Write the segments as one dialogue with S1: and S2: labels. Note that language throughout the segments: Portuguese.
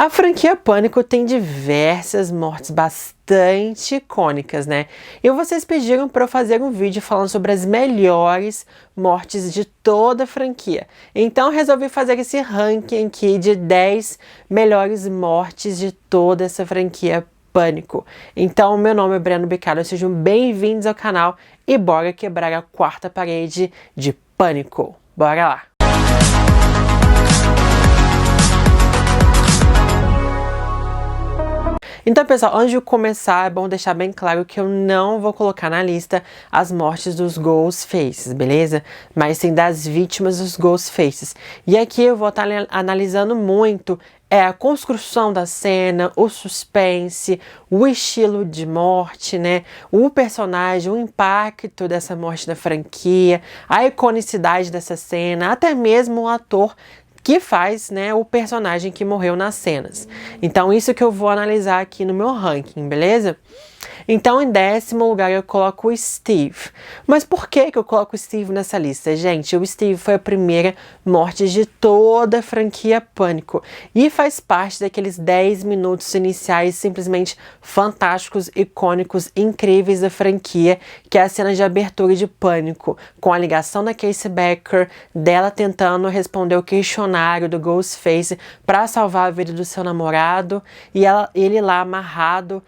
S1: A franquia Pânico tem diversas mortes bastante icônicas, né? E vocês pediram para eu fazer um vídeo falando sobre as melhores mortes de toda a franquia. Então resolvi fazer esse ranking aqui de 10 melhores mortes de toda essa franquia Pânico. Então, meu nome é Breno Bicalho, sejam bem-vindos ao canal e bora quebrar a quarta parede de Pânico. Bora lá! Então, pessoal, antes de começar, é bom deixar bem claro que eu não vou colocar na lista as mortes dos Ghostfaces, beleza? Mas sim das vítimas dos Ghostfaces. E aqui eu vou estar analisando muito a construção da cena, o suspense, o estilo de morte, né? O personagem, o impacto dessa morte na franquia, a iconicidade dessa cena, até mesmo o ator que faz, né, o personagem que morreu nas cenas. Então, isso que eu vou analisar aqui no meu ranking, beleza? Então, em 10º lugar, eu coloco o Steve. Mas por que eu coloco o Steve nessa lista, gente? O Steve foi a primeira morte de toda a franquia Pânico. E faz parte daqueles 10 minutos iniciais simplesmente fantásticos, icônicos, incríveis da franquia, que é a cena de abertura de Pânico, com a ligação da Casey Becker, dela tentando responder o questionário do Ghostface para salvar a vida do seu namorado, e ele lá amarrado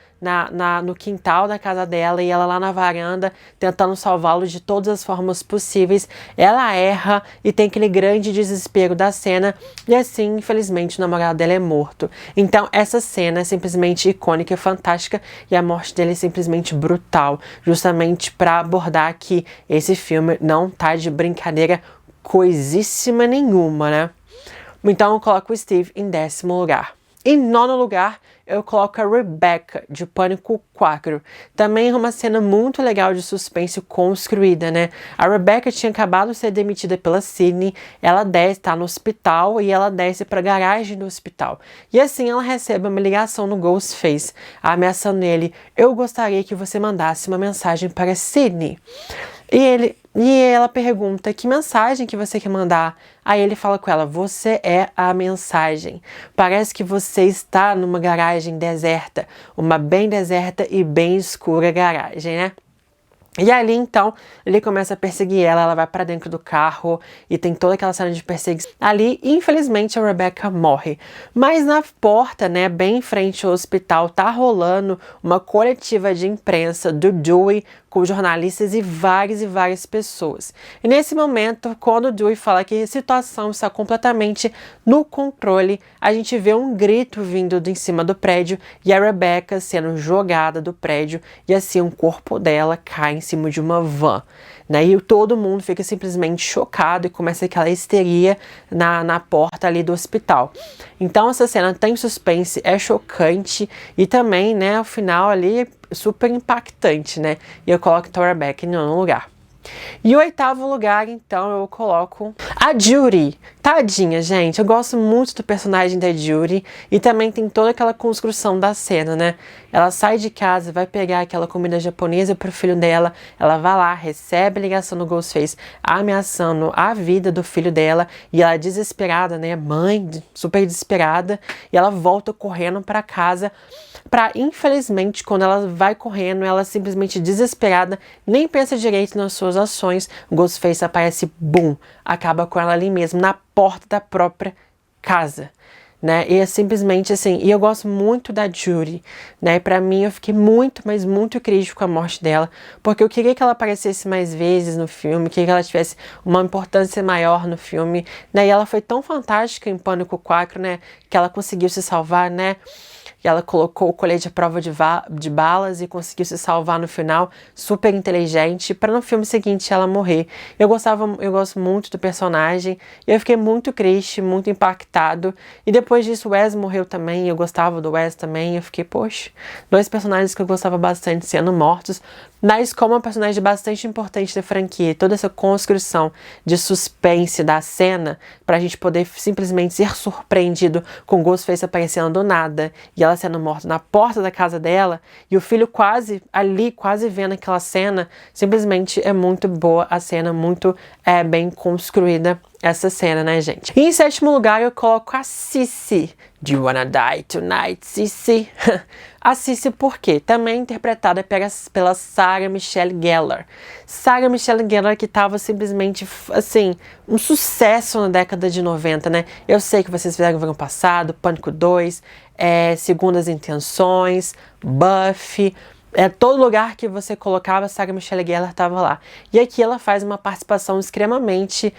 S1: no quintal da casa dela, e ela lá na varanda tentando salvá-lo de todas as formas possíveis. Ela erra e tem aquele grande desespero da cena, e assim, infelizmente, o namorado dela é morto. Então essa cena é simplesmente icônica, fantástica, e a morte dele é simplesmente brutal, justamente para abordar que esse filme não tá de brincadeira coisíssima nenhuma, né? Então eu coloco o Steve em 10º lugar. Em 9º lugar, eu coloco a Rebecca, de Pânico 4. Também é uma cena muito legal de suspense construída, né? A Rebecca tinha acabado de ser demitida pela Sidney, ela tá no hospital e ela desce para a garagem do hospital. E assim ela recebe uma ligação no Ghostface, ameaçando ele: eu gostaria que você mandasse uma mensagem para Sidney. E ela pergunta: que mensagem que você quer mandar? Aí ele fala com ela: você é a mensagem. Parece que você está numa garagem deserta, uma bem deserta e bem escura garagem, né? E ali, então, ele começa a perseguir ela vai pra dentro do carro e tem toda aquela cena de perseguição. Ali, infelizmente, a Rebecca morre. Mas na porta, né, bem em frente ao hospital, tá rolando uma coletiva de imprensa do Dewey com jornalistas e várias pessoas. E nesse momento, quando o Dewey fala que a situação está completamente no controle, a gente vê um grito vindo de em cima do prédio e a Rebecca sendo jogada do prédio, e assim o corpo dela cai em cima de uma van, né? E todo mundo fica simplesmente chocado e começa aquela histeria na porta ali do hospital. Então essa cena tem suspense, é chocante e também, né, ao final ali super impactante, né? E eu coloco a Rebecca em 9º lugar. E o 8º lugar, então, eu coloco a Judy. Tadinha, gente. Eu gosto muito do personagem da Judy. E também tem toda aquela construção da cena, né? Ela sai de casa, vai pegar aquela comida japonesa pro filho dela. Ela vai lá, recebe a ligação do Ghostface, ameaçando a vida do filho dela. E ela desesperada, né? Mãe, super desesperada. E ela volta correndo pra casa. Infelizmente, quando ela vai correndo, ela simplesmente desesperada, nem pensa direito nas suas ações, o Ghostface aparece, bum, acaba com ela ali mesmo, na porta da própria casa, né? E é simplesmente assim, e eu gosto muito da Judy, né? E pra mim eu fiquei muito, mas muito crítico com a morte dela, porque eu queria que ela aparecesse mais vezes no filme, queria que ela tivesse uma importância maior no filme, né? E ela foi tão fantástica em Pânico 4, né? Que ela conseguiu se salvar, né? E ela colocou o colete à prova de balas e conseguiu se salvar no final, super inteligente, para no filme seguinte ela morrer. Eu gosto muito do personagem, e eu fiquei muito triste, muito impactado. E depois disso o Wes morreu também, eu gostava do Wes também, eu fiquei, poxa, 2 personagens que eu gostava bastante sendo mortos, mas como uma personagem bastante importante da franquia, toda essa construção de suspense da cena, pra gente poder simplesmente ser surpreendido com o Ghostface aparecendo do nada, e ela dela sendo morta na porta da casa dela, e o filho quase ali, quase vendo aquela cena. Simplesmente é muito boa a cena, muito bem construída essa cena, né, gente? E em sétimo lugar eu coloco a Sissy. Do you wanna die tonight, Sissy? A Sissy por quê? Também interpretada pela Sarah Michelle Gellar. Sarah Michelle Gellar que tava simplesmente, assim, um sucesso na década de 90, né? Eu sei que vocês fizeram no ano passado, Pânico 2, Segundas Intenções, Buffy... todo lugar que você colocava, a Sarah Michelle Gellar estava lá. E aqui ela faz uma participação extremamente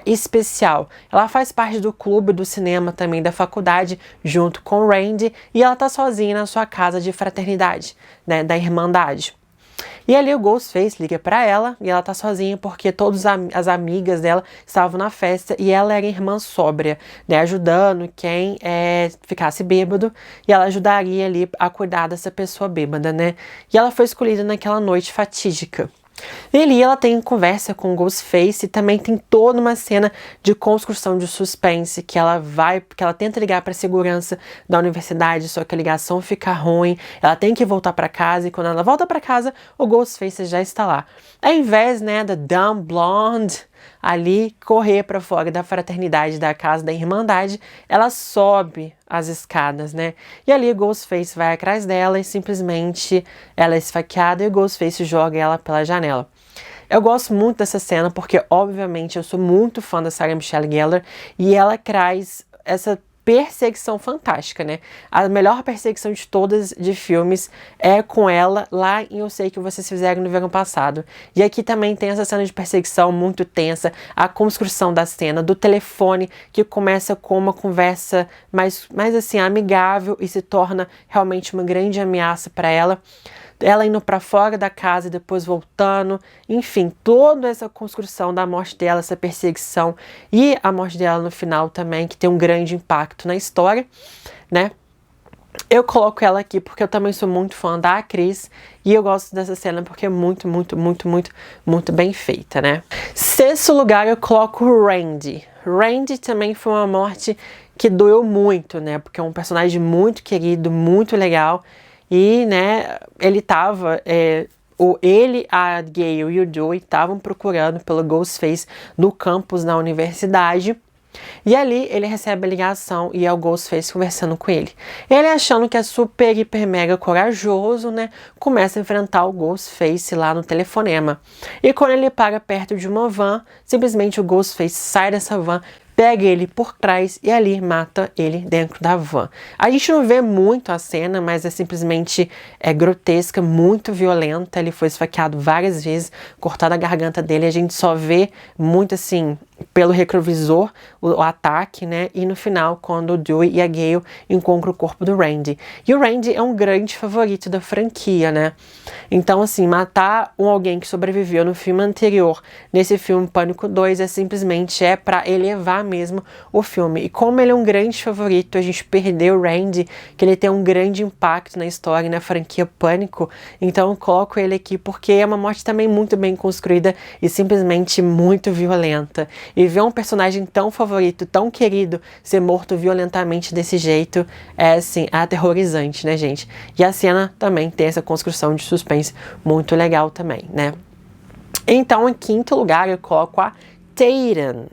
S1: especial. Ela faz parte do clube do cinema também da faculdade, junto com o Randy, e ela tá sozinha na sua casa de fraternidade, né, da Irmandade. E ali o Ghostface liga pra ela e ela tá sozinha porque todas as amigas dela estavam na festa e ela era irmã sóbria, né, ajudando quem ficasse bêbado, e ela ajudaria ali a cuidar dessa pessoa bêbada, né? E ela foi escolhida naquela noite fatídica. E ali ela tem conversa com o Ghostface e também tem toda uma cena de construção de suspense que ela tenta ligar para a segurança da universidade, só que a ligação fica ruim, ela tem que voltar para casa e quando ela volta para casa, o Ghostface já está lá. Ao invés, né, da Dumb Blonde ali correr para fora da fraternidade da casa da Irmandade, ela sobe as escadas, né? E ali o Ghostface vai atrás dela e simplesmente ela é esfaqueada e o Ghostface joga ela pela janela. Eu gosto muito dessa cena porque, obviamente, eu sou muito fã da Sarah Michelle Gellar e ela traz essa perseguição fantástica, né? A melhor perseguição de todas de filmes é com ela lá em Eu Sei Que Vocês Fizeram no verão passado. E aqui também tem essa cena de perseguição muito tensa, a construção da cena, do telefone que começa com uma conversa mais assim, amigável e se torna realmente uma grande ameaça para ela. Ela indo para fora da casa e depois voltando, enfim, toda essa construção da morte dela, essa perseguição e a morte dela no final também, que tem um grande impacto na história, né? Eu coloco ela aqui porque eu também sou muito fã da atriz e eu gosto dessa cena porque é muito, muito, muito, muito, muito bem feita, né? Sexto lugar eu coloco o Randy. Randy também foi uma morte que doeu muito, né? Porque é um personagem muito querido, muito legal. E, né, ele, a Gale e o Joey estavam procurando pelo Ghostface no campus na universidade. E ali ele recebe a ligação e é o Ghostface conversando com ele. Ele, achando que é super, hiper, mega corajoso, né, começa a enfrentar o Ghostface lá no telefonema. E quando ele para perto de uma van, simplesmente o Ghostface sai dessa van, pega ele por trás e ali mata ele dentro da van. A gente não vê muito a cena, mas é simplesmente grotesca, muito violenta. Ele foi esfaqueado várias vezes, cortada a garganta dele. A gente só vê muito assim, pelo retrovisor, o ataque, né? E no final, quando o Dewey e a Gale encontram o corpo do Randy. E o Randy é um grande favorito da franquia, né? Então, assim, matar alguém que sobreviveu no filme anterior, nesse filme Pânico 2, simplesmente pra elevar mesmo o filme. E como ele é um grande favorito, a gente perdeu o Randy, que ele tem um grande impacto na história e na franquia Pânico. Então eu coloco ele aqui porque é uma morte também muito bem construída e simplesmente muito violenta. E ver um personagem tão favorito, tão querido, ser morto violentamente desse jeito é, assim, aterrorizante, né, gente? E a cena também tem essa construção de suspense muito legal também, né? Então, em quinto lugar, eu coloco a Tatum.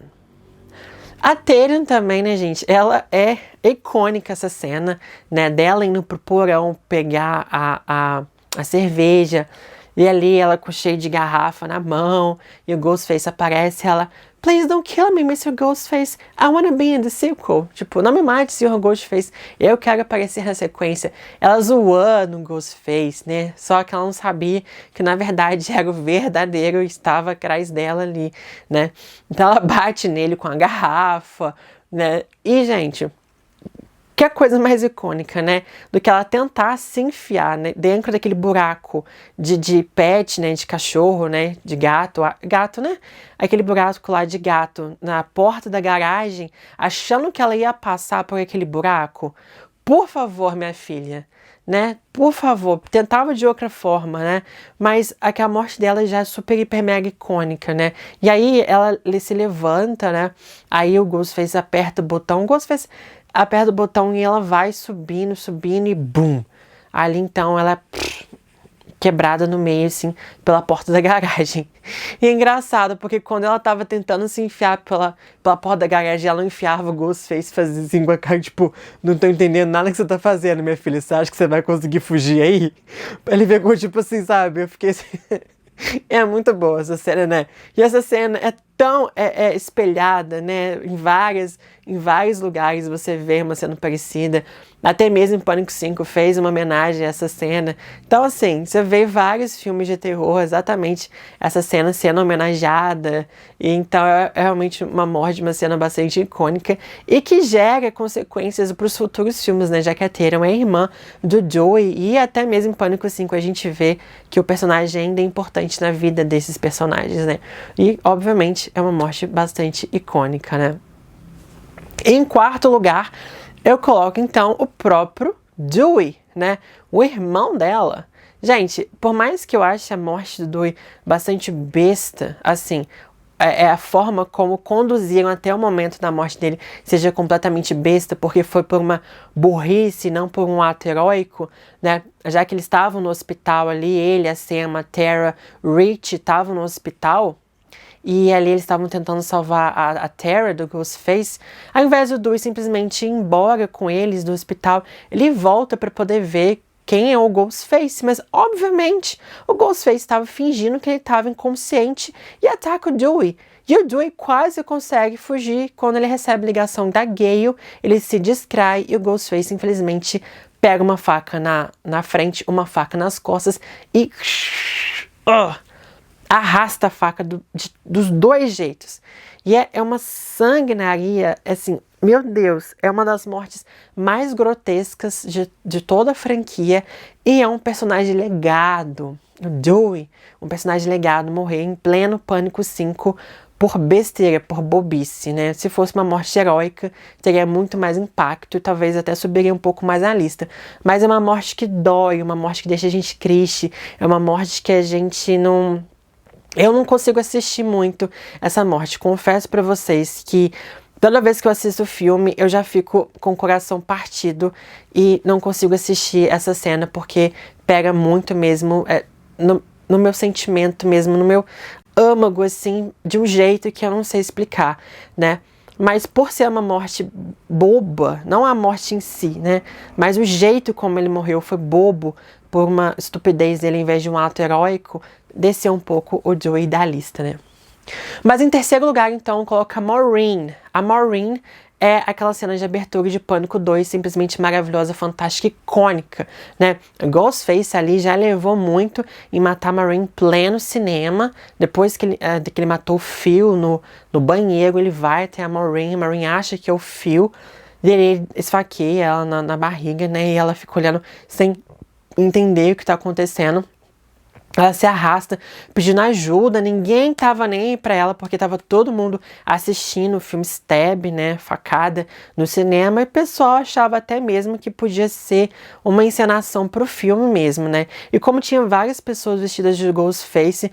S1: A Tatum também, né, gente? Ela é icônica, essa cena, né? Dela indo pro porão pegar a cerveja. E ali ela com cheio de garrafa na mão. E o Ghostface aparece. Ela, please don't kill me, Mr. Ghostface. I wanna be in the sequel. Tipo, não me mate, Sr. Ghostface. Eu quero aparecer na sequência. Ela zoando o Ghostface, né? Só que ela não sabia que, na verdade, era o verdadeiro e estava atrás dela ali, né? Então ela bate nele com a garrafa, né? E, gente, que é coisa mais icônica, né? Do que ela tentar se enfiar, né, dentro daquele buraco de pet, né? De cachorro, né? De gato. Gato, né? Aquele buraco lá de gato na porta da garagem, achando que ela ia passar por aquele buraco. Por favor, minha filha, né? Por favor, tentava de outra forma, né? Mas a morte dela já é super, hiper, mega icônica, né? E aí ela se levanta, né? Aí o Ghostface aperta o botão. O Ghostface aperta o botão e ela vai subindo, subindo e bum! Ali então ela quebrada no meio, assim, pela porta da garagem. E é engraçado, porque quando ela tava tentando se enfiar pela porta da garagem, ela não enfiava o Ghostface, fazia assim com a cara, tipo, não tô entendendo nada que você tá fazendo, minha filha, você acha que você vai conseguir fugir aí? Ele pegou, tipo assim, sabe, eu fiquei assim... É muito boa essa cena, né? E essa cena é tão espelhada, né? Em vários lugares você vê uma cena parecida. Até mesmo em Pânico 5 fez uma homenagem a essa cena. Então, assim, você vê vários filmes de terror, exatamente essa cena sendo homenageada. E então é realmente uma morte, uma cena bastante icônica e que gera consequências para os futuros filmes, né? Já que a Tatum é irmã do Joey e até mesmo em Pânico 5 a gente vê que o personagem ainda é importante na vida desses personagens, né? E, obviamente, é uma morte bastante icônica, né? Em quarto lugar, eu coloco, então, o próprio Dewey, né? O irmão dela. Gente, por mais que eu ache a morte do Dewey bastante besta, assim, a forma como conduziram até o momento da morte dele seja completamente besta, porque foi por uma burrice, não por um ato heróico, né? Já que eles estavam no hospital ali, ele, a Sam, a Tara, Rich estavam no hospital, e ali eles estavam tentando salvar a Tara do Ghostface. Ao invés do Dewey simplesmente ir embora com eles do hospital, ele volta para poder ver quem é o Ghostface, mas obviamente o Ghostface estava fingindo que ele estava inconsciente e ataca o Dewey. E o Dewey quase consegue fugir quando ele recebe ligação da Gale, ele se distrai e o Ghostface infelizmente pega uma faca na frente, uma faca nas costas e arrasta a faca dos dois jeitos. E é uma sanguinaria, assim, meu Deus, é uma das mortes mais grotescas de toda a franquia e é um personagem legado. O Dewey, um personagem legado, morrer em pleno Pânico 5 por besteira, por bobice, né? Se fosse uma morte heróica, teria muito mais impacto e talvez até subiria um pouco mais na lista. Mas é uma morte que dói, uma morte que deixa a gente triste, é uma morte que a gente não... Eu não consigo assistir muito essa morte. Confesso pra vocês que toda vez que eu assisto o filme, eu já fico com o coração partido e não consigo assistir essa cena porque pega muito mesmo no meu sentimento mesmo, no meu âmago, assim, de um jeito que eu não sei explicar, né? Mas por ser uma morte boba, não a morte em si, né? Mas o jeito como ele morreu foi bobo, por uma estupidez dele, em vez de um ato heróico, desceu um pouco o Joey da lista, né? Mas em terceiro lugar, então, coloca a Maureen. A Maureen é aquela cena de abertura de Pânico 2, simplesmente maravilhosa, fantástica, icônica, né? Ghostface ali já levou muito em matar a Maureen em pleno cinema. Depois que ele matou o Phil no banheiro, ele vai até a Maureen acha que é o Phil, e ele esfaqueia ela na barriga, né? E ela fica olhando sem entender o que tá acontecendo. Ela se arrasta pedindo ajuda, ninguém tava nem aí pra ela, porque tava todo mundo assistindo o filme Stab, né, facada, no cinema, e o pessoal achava até mesmo que podia ser uma encenação pro filme mesmo, né. E como tinha várias pessoas vestidas de Ghostface,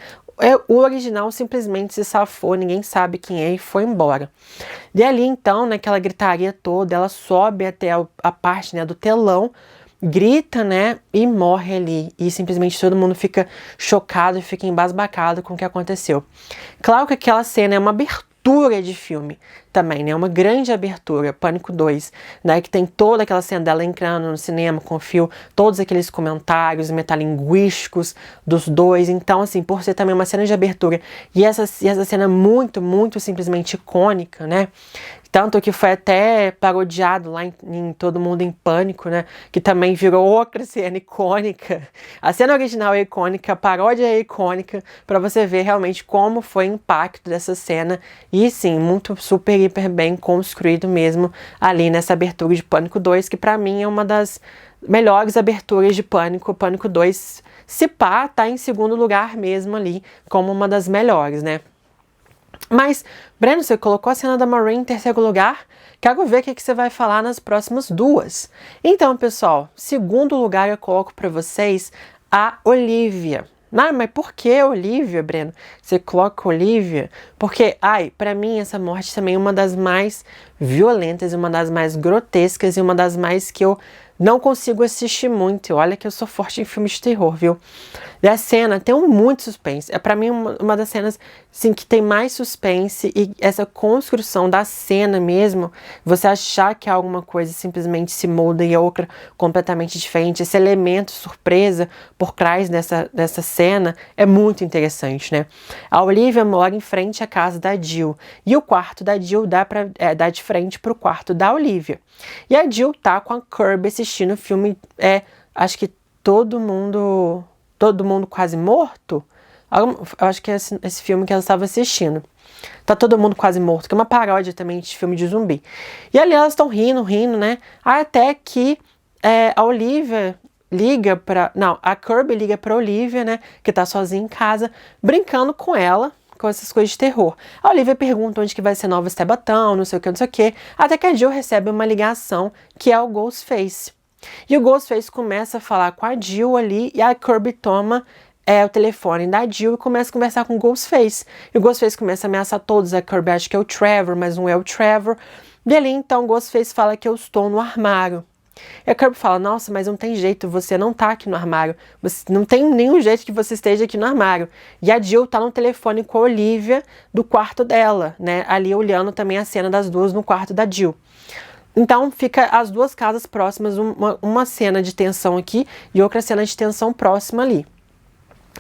S1: o original simplesmente se safou, ninguém sabe quem é e foi embora. E ali então, naquela gritaria toda, ela sobe até a parte, né, do telão, grita, né, e morre ali. E simplesmente todo mundo fica chocado, fica embasbacado com o que aconteceu. Claro que aquela cena é uma abertura de filme também, né, uma grande abertura, Pânico 2, né, que tem toda aquela cena dela entrando no cinema com o Phil, todos aqueles comentários metalinguísticos dos dois. Então, assim, por ser também uma cena de abertura e essa cena muito, muito simplesmente icônica, né, tanto que foi até parodiado lá em Todo Mundo em Pânico, né? Que também virou outra cena icônica. A cena original é icônica, a paródia é icônica, pra você ver realmente como foi o impacto dessa cena. E sim, muito super, hiper bem construído mesmo ali nessa abertura de Pânico 2, que pra mim é uma das melhores aberturas de Pânico. Pânico 2, se pá, tá em segundo lugar mesmo ali, como uma das melhores, né? Mas, Breno, você colocou a cena da Maureen em terceiro lugar? Quero ver o que você vai falar nas próximas duas. Então, pessoal, segundo lugar eu coloco para vocês a Olivia. Ah, mas por que Olivia, Breno? Você coloca Olivia? Porque, pra mim essa morte também é uma das mais violentas, uma das mais grotescas e uma das mais que eu não consigo assistir muito. Olha que eu sou forte em filmes de terror, viu? E a cena tem muito suspense. É pra mim uma das cenas assim, que tem mais suspense e essa construção da cena mesmo, você achar que alguma coisa simplesmente se molda e outra completamente diferente. Esse elemento surpresa por trás dessa cena é muito interessante, né? A Olivia mora em frente à casa da Jill e o quarto da Jill dá de frente pro quarto da Olivia. E a Jill tá com a Kirby assistindo o filme, acho que todo mundo quase morto. Eu acho que é esse filme que ela estava assistindo. Tá todo mundo quase morto, que é uma paródia também de filme de zumbi. E ali elas estão rindo, né? Até que a Olivia liga pra... Não, a Kirby liga pra Olivia, né? Que tá sozinha em casa, brincando com ela, com essas coisas de terror. A Olivia pergunta onde que vai ser Nova Estebatão, não sei o que. Até que a Jill recebe uma ligação, que é o Ghostface. E o Ghostface começa a falar com a Jill ali, e a Kirby toma o telefone da Jill e começa a conversar com o Ghostface. E o Ghostface começa a ameaçar todos. A Kirby acha que é o Trevor, mas não é o Trevor. E ali, então, o Ghostface fala que eu estou no armário. E a Kirby fala, nossa, mas não tem jeito, você não tá aqui no armário. Não tem nenhum jeito que você esteja aqui no armário. E a Jill tá no telefone com a Olivia do quarto dela, né? Ali olhando também a cena das duas no quarto da Jill. Então, fica as duas casas próximas, uma cena de tensão aqui e outra cena de tensão próxima ali.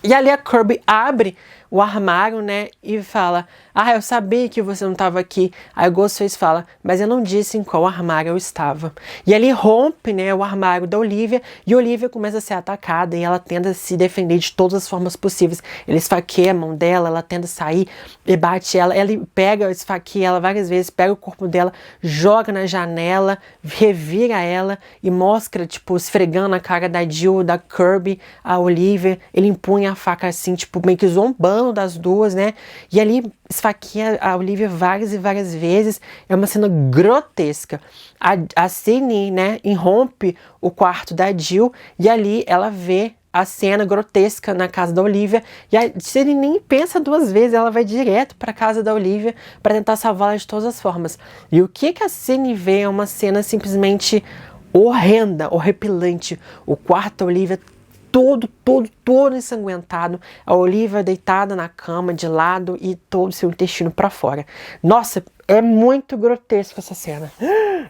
S1: E ali a Kirby abre o armário, né, e fala, eu sabia que você não estava aqui. Aí o Ghostface fala, mas eu não disse em qual armário eu estava. E ali rompe, né, o armário da Olivia, e a Olivia começa a ser atacada, e ela tenta se defender de todas as formas possíveis. Ele esfaqueia a mão dela, ela tenta sair, e bate ela, ele esfaqueia ela várias vezes, pega o corpo dela, joga na janela, revira ela, e mostra, tipo, esfregando a cara da Jill, da Kirby, a Olivia. Ele empunha a faca assim, tipo, meio que zombando das duas, né? E ali esfaqueia a Olivia várias e várias vezes. É uma cena grotesca. A Sidney, né, irrompe o quarto da Jill e ali ela vê a cena grotesca na casa da Olivia. E a Sidney nem pensa duas vezes, ela vai direto para casa da Olivia para tentar salvá-la de todas as formas. E o que a Sidney vê é uma cena simplesmente horrenda, horripilante. O quarto da Olivia todo ensanguentado, a Olivia deitada na cama de lado e todo o seu intestino para fora. Nossa, é muito grotesco essa cena.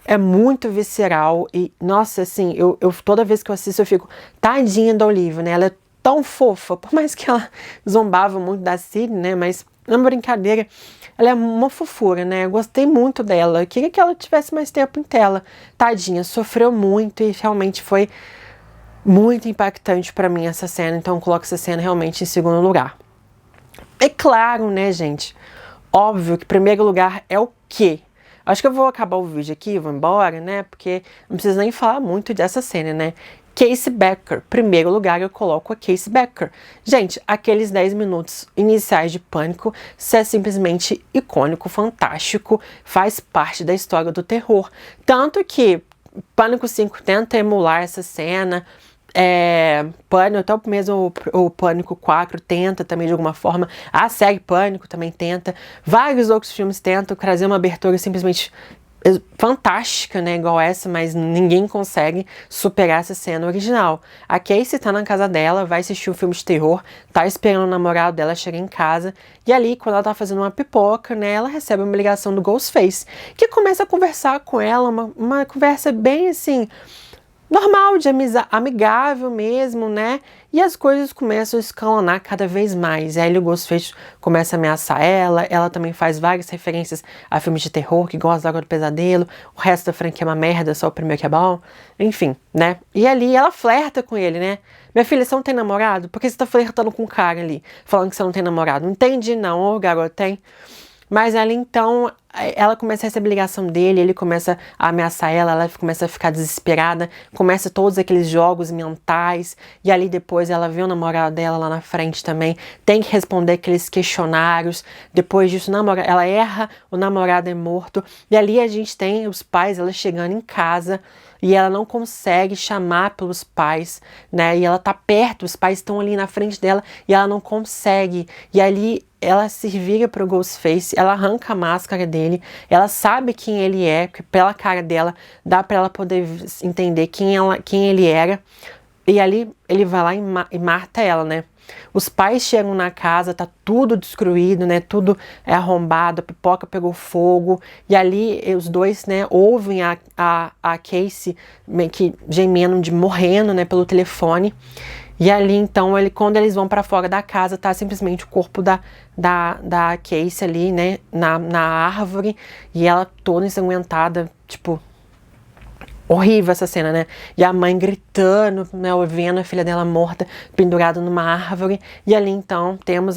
S1: É muito visceral e, nossa, assim, eu toda vez que eu assisto eu fico, tadinha da Olivia, né? Ela é tão fofa, por mais que ela zombava muito da Sidney, né? Mas, na brincadeira, ela é uma fofura, né? Eu gostei muito dela. Eu queria que ela tivesse mais tempo em tela. Tadinha, sofreu muito e realmente foi muito impactante pra mim essa cena, então eu coloco essa cena realmente em segundo lugar. É claro, né, gente? Óbvio que primeiro lugar é o quê? Acho que eu vou acabar o vídeo aqui, vou embora, né? Porque não preciso nem falar muito dessa cena, né? Casey Becker. Primeiro lugar eu coloco a Casey Becker. Gente, aqueles 10 minutos iniciais de Pânico, isso é simplesmente icônico, fantástico, faz parte da história do terror. Tanto que Pânico 5 tenta emular essa cena, Pânico, até mesmo o Pânico 4 tenta também de alguma forma, a série Pânico também tenta, vários outros filmes tentam trazer uma abertura simplesmente fantástica, né, igual essa, mas ninguém consegue superar essa cena original. A Casey tá na casa dela, vai assistir um filme de terror, tá esperando o namorado dela chegar em casa, e ali, quando ela tá fazendo uma pipoca, né, ela recebe uma ligação do Ghostface, que começa a conversar com ela, uma conversa bem, assim, normal, de amigável mesmo, né? E as coisas começam a escalonar cada vez mais. E aí o Ghostface começa a ameaçar ela também faz várias referências a filmes de terror, que gosta da Hora do Pesadelo, o resto da franquia é uma merda, só o primeiro que é bom, enfim, né? E ali ela flerta com ele, né? Minha filha, você não tem namorado? Por que você tá flertando com o cara ali, falando que você não tem namorado? Não entendi não, ô garoto, tem? Mas ela então, ela começa a receber ligação dele, ele começa a ameaçar ela começa a ficar desesperada, começa todos aqueles jogos mentais, e ali depois ela vê o namorado dela lá na frente também, tem que responder aqueles questionários, depois disso ela erra, o namorado é morto, e ali a gente tem os pais, ela chegando em casa, e ela não consegue chamar pelos pais, né, e ela tá perto, os pais estão ali na frente dela, e ela não consegue, e ali ela se vira pro Ghostface, ela arranca a máscara dele, ele. Ela sabe quem ele é, porque pela cara dela dá pra ela poder entender quem ele era. E ali ele vai lá e mata ela, né? Os pais chegam na casa, tá tudo destruído, né? Tudo é arrombado, a pipoca pegou fogo. E ali os dois, né, ouvem a Casey meio que gemendo, morrendo, né, pelo telefone. E ali, então, quando eles vão pra fora da casa, tá simplesmente o corpo da Casey ali, né, na árvore. E ela toda ensanguentada, tipo... Horrível essa cena, né? E a mãe gritando, né? Vendo a filha dela morta, pendurada numa árvore. E ali, então, temos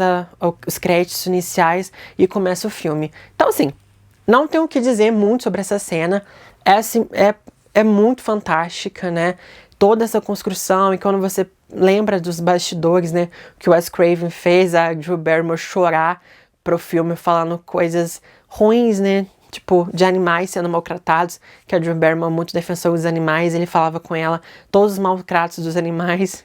S1: os créditos iniciais e começa o filme. Então, assim, não tenho o que dizer muito sobre essa cena. Assim, é muito fantástica, né? Toda essa construção. E quando você lembra dos bastidores, né? Que o Wes Craven fez a Drew Barrymore chorar pro filme, falando coisas ruins, né? Tipo, de animais sendo maltratados, que a Drew Barrymore é muito defensora dos animais, ele falava com ela todos os maltratos dos animais,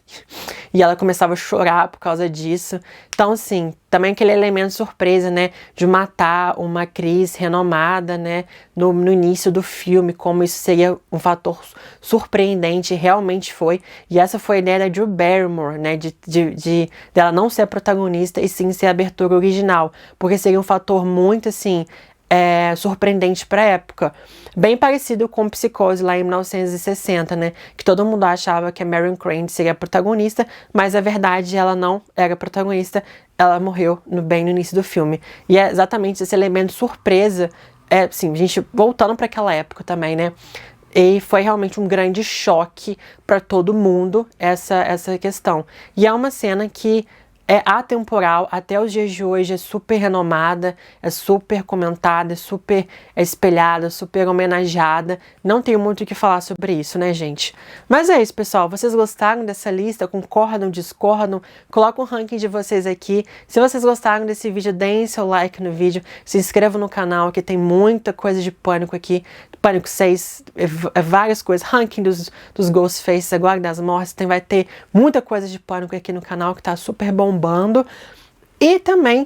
S1: e ela começava a chorar por causa disso. Então, assim, também aquele elemento surpresa, né, de matar uma atriz renomada, né, no início do filme, como isso seria um fator surpreendente, realmente foi. E essa foi a ideia da Drew Barrymore, né, dela não ser a protagonista e sim ser a abertura original, porque seria um fator muito, assim... surpreendente para a época. Bem parecido com Psicose lá em 1960, né? Que todo mundo achava que a Marion Crane seria a protagonista, mas a verdade ela não era a protagonista, ela morreu bem no início do filme. E é exatamente esse elemento surpresa, assim, a gente voltando para aquela época também, né? E foi realmente um grande choque para todo mundo essa questão. E é uma cena que é atemporal, até os dias de hoje, é super renomada, é super comentada, é super espelhada, super homenageada. Não tenho muito o que falar sobre isso, né, gente? Mas é isso, pessoal. Vocês gostaram dessa lista? Concordam, discordam? Coloca o ranking de vocês aqui. Se vocês gostaram desse vídeo, deem seu like no vídeo, se inscrevam no canal, que tem muita coisa de Pânico aqui. Pânico 6, várias coisas, ranking dos Ghostfaces, agora das mortes, vai ter muita coisa de Pânico aqui no canal que tá super bombando. E também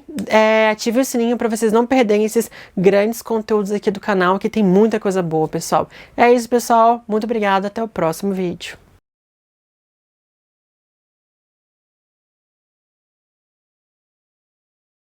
S1: ative o sininho para vocês não perderem esses grandes conteúdos aqui do canal, que tem muita coisa boa, pessoal. É isso, pessoal. Muito obrigada, até o próximo vídeo.